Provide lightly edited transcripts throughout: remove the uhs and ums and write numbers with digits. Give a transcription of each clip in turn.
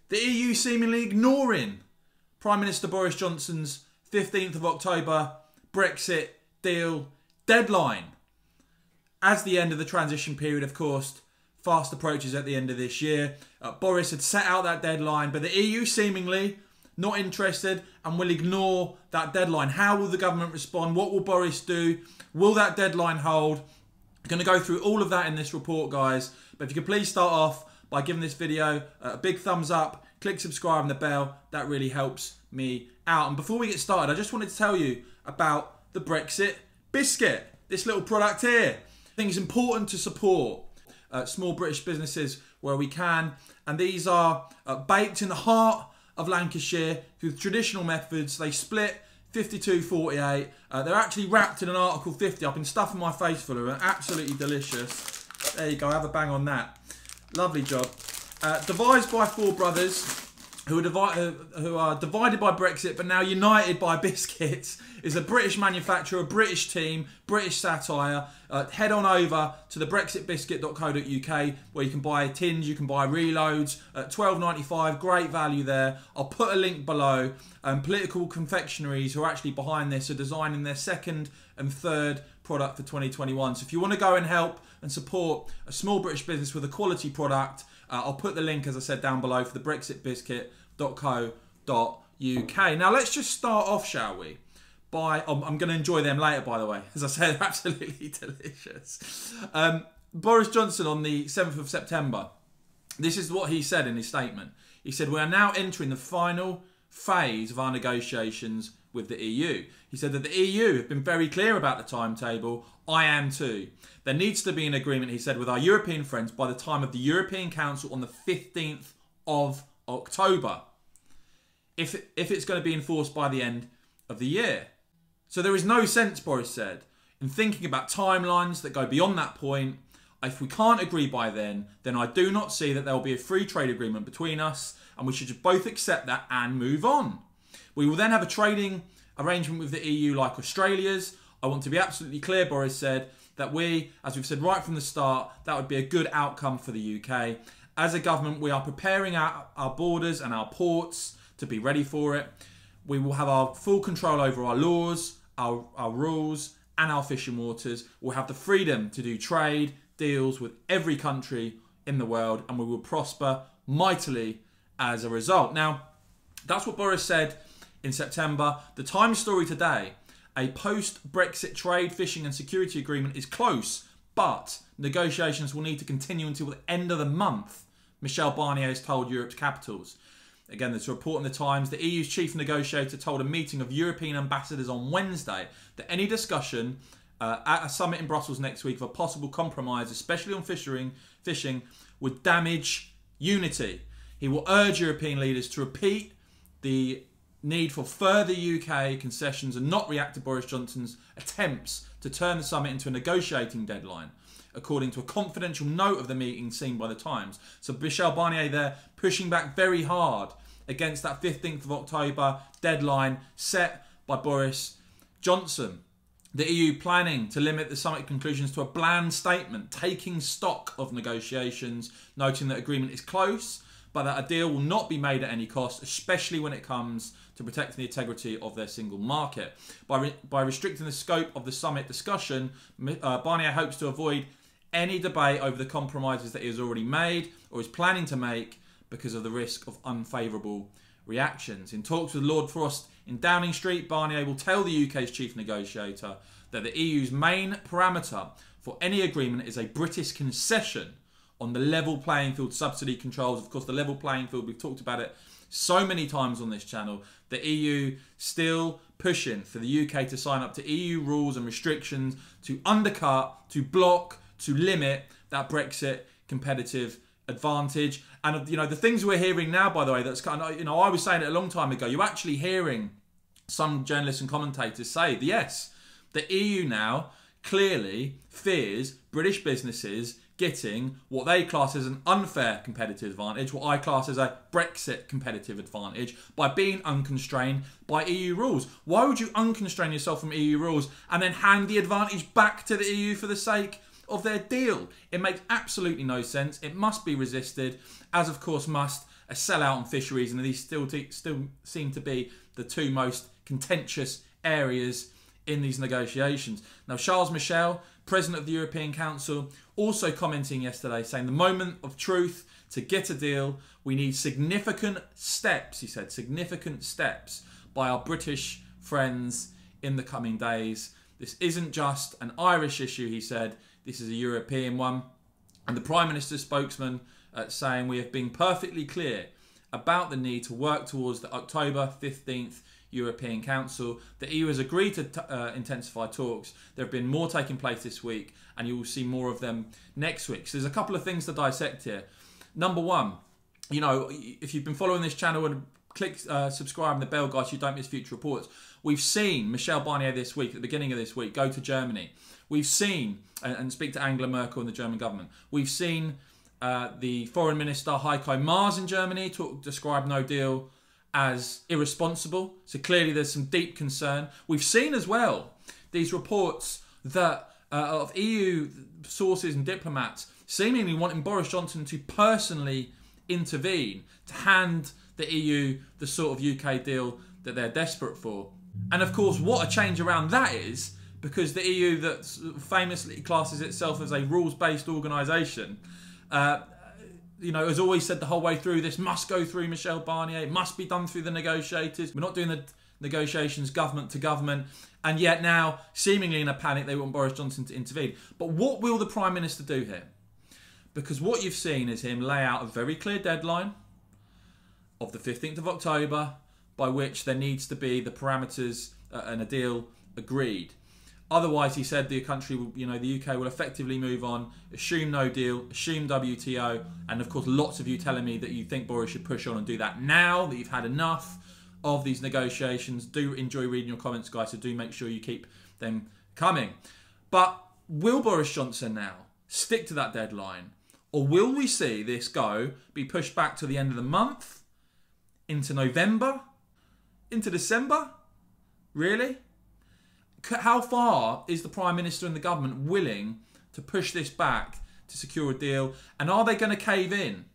The EU seemingly ignoring Prime Minister Boris Johnson's 15th of October Brexit deal deadline. As the end of the transition period, of course, fast approaches at the end of this year. Boris had set out that deadline, but the EU seemingly not interested and will ignore that deadline. How will the government respond? What will Boris do? Will that deadline hold? I'm going to go through all of that in this report, guys. But if you could please start off by giving this video a big thumbs up, click subscribe and the bell. That really helps me out. And before we get started, I just wanted to tell you about the Brexit Biscuit. This little product here. I think it's important to support small British businesses where we can. And these are baked in the heart of Lancashire with traditional methods. They split 52-48. They're actually wrapped in an Article 50. I've been stuffing my face full of them. Absolutely delicious. There you go. Have a bang on that. Lovely job. Devised by four brothers who are divided by Brexit but now united by biscuits. Is a British manufacturer, a British team, British satire. Head on over to the brexitbiscuit.co.uk where you can buy tins, you can buy reloads at £12.95. Great value there. I'll put a link below. Political confectionaries who are actually behind this are designing their second and third product for 2021. So if you want to go and help and support a small British business with a quality product, I'll put the link, as I said, down below for the brexitbiscuit.co.uk. Now let's just start off, shall we? I'm going to enjoy them later, by the way. As I said, they're absolutely delicious. Boris Johnson on the 7th of September, this is what he said in his statement. He said, "We are now entering the final phase of our negotiations with the EU." He said that the EU have been very clear about the timetable. I am too. There needs to be an agreement, he said, with our European friends by the time of the European Council on the 15th of October. If it's going to be enforced by the end of the year. So there is no sense, Boris said, in thinking about timelines that go beyond that point. If we can't agree by then I do not see that there will be a free trade agreement between us, and we should both accept that and move on. We will then have a trading arrangement with the EU like Australia's. I want to be absolutely clear, Boris said, that we, as we've said right from the start, that would be a good outcome for the UK. As a government, we are preparing our borders and our ports to be ready for it. We will have our full control over our laws, our rules, and our fishing waters. We'll have the freedom to do trade deals with every country in the world, and we will prosper mightily as a result. Now, that's what Boris said in September. The Times story today, a post-Brexit trade, fishing and security agreement is close, but negotiations will need to continue until the end of the month, Michel Barnier has told Europe's capitals. Again, there's a report in the Times. The EU's chief negotiator told a meeting of European ambassadors on Wednesday that any discussion at a summit in Brussels next week of a possible compromise, especially on fishing, would damage unity. He will urge European leaders to repeat the need for further UK concessions and not react to Boris Johnson's attempts to turn the summit into a negotiating deadline, according to a confidential note of the meeting seen by the Times. So Michel Barnier there pushing back very hard against that 15th of October deadline set by Boris Johnson. The EU planning to limit the summit conclusions to a bland statement, taking stock of negotiations, noting that agreement is close, but that a deal will not be made at any cost, especially when it comes to protecting the integrity of their single market. By restricting the scope of the summit discussion, Barnier hopes to avoid any debate over the compromises that he has already made or is planning to make because of the risk of unfavourable reactions. In talks with Lord Frost in Downing Street, Barnier will tell the UK's chief negotiator that the EU's main parameter for any agreement is a British concession on the level playing field subsidy controls. Of course, the level playing field, we've talked about it so many times on this channel. The EU still pushing for the UK to sign up to EU rules and restrictions to undercut, to block, to limit that Brexit competitive advantage. And, you know, the things we're hearing now, by the way, that's kind of, you know, I was saying it a long time ago, you're actually hearing some journalists and commentators say that, yes, the EU now clearly fears British businesses getting what they class as an unfair competitive advantage, what I class as a Brexit competitive advantage, by being unconstrained by EU rules. Why would you unconstrain yourself from EU rules and then hand the advantage back to the EU for the sake of their deal? It makes absolutely no sense. It must be resisted, as of course must a sellout on fisheries, and these still seem to be the two most contentious areas in these negotiations. Now, Charles Michel, President of the European Council, also commenting yesterday, saying the moment of truth to get a deal, we need significant steps, he said, significant steps by our British friends in the coming days. This isn't just an Irish issue, he said, this is a European one. And the Prime Minister's spokesman saying we have been perfectly clear about the need to work towards the October 15th European Council. The EU has agreed to intensify talks. There have been more taking place this week, and you will see more of them next week. So there's a couple of things to dissect here. Number one, you know, if you've been following this channel, and click subscribe and the bell, guys, so you don't miss future reports. We've seen Michel Barnier this week, at the beginning of this week, go to Germany. We've seen and speak to Angela Merkel and the German government. We've seen the Foreign Minister Heiko Maas in Germany describe no deal as irresponsible. So clearly there's some deep concern. We've seen as well these reports that of EU sources and diplomats seemingly wanting Boris Johnson to personally intervene to hand the EU the sort of UK deal that they're desperate for. And of course, what a change around that is, because the EU that famously classes itself as a rules-based organisation, you know, has always said the whole way through, this must go through Michel Barnier, it must be done through the negotiators. We're not doing the negotiations government to government. And yet now, seemingly in a panic, they want Boris Johnson to intervene. But what will the Prime Minister do here? Because what you've seen is him lay out a very clear deadline of the 15th of October, by which there needs to be the parameters and a deal agreed. Otherwise, he said the country, you know, the UK will effectively move on, assume no deal, assume WTO, and of course, lots of you telling me that you think Boris should push on and do that now, that you've had enough of these negotiations. Do enjoy reading your comments, guys, so do make sure you keep them coming. But will Boris Johnson now stick to that deadline, or will we see this be pushed back to the end of the month, into November, into December? Really? How far is the Prime Minister and the government willing to push this back to secure a deal? And are they going to cave in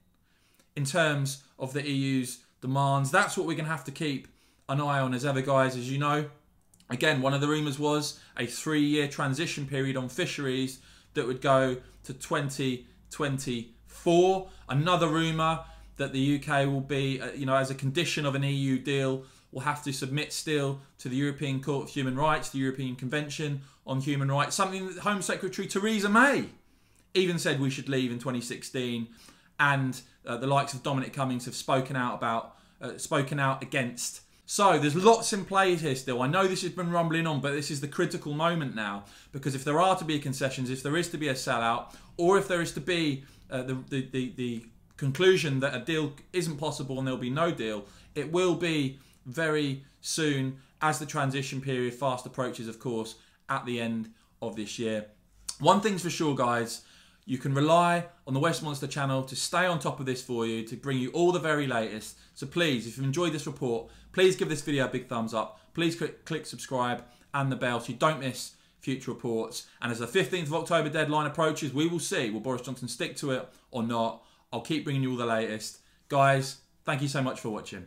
terms of the EU's demands? That's what we're going to have to keep an eye on as ever, guys. As you know, again, one of the rumours was a 3-year transition period on fisheries that would go to 2024. Another rumour that the UK will be, you know, as a condition of an EU deal, will have to submit still to the European Court of Human Rights, the European Convention on Human Rights, something that Home Secretary Theresa May even said we should leave in 2016, and the likes of Dominic Cummings have spoken out against. So there's lots in play here still. I know this has been rumbling on, but this is the critical moment now, because if there are to be concessions, if there is to be a sellout, or if there is to be the conclusion that a deal isn't possible and there'll be no deal, it will be very soon, as the transition period fast approaches, of course, at the end of this year. One thing's for sure, guys, you can rely on the West Monster channel to stay on top of this for you, to bring you all the very latest. So please, if you've enjoyed this report, please give this video a big thumbs up. Please click subscribe and the bell so you don't miss future reports. And as the 15th of October deadline approaches, we will see, will Boris Johnson stick to it or not? I'll keep bringing you all the latest. Guys, thank you so much for watching.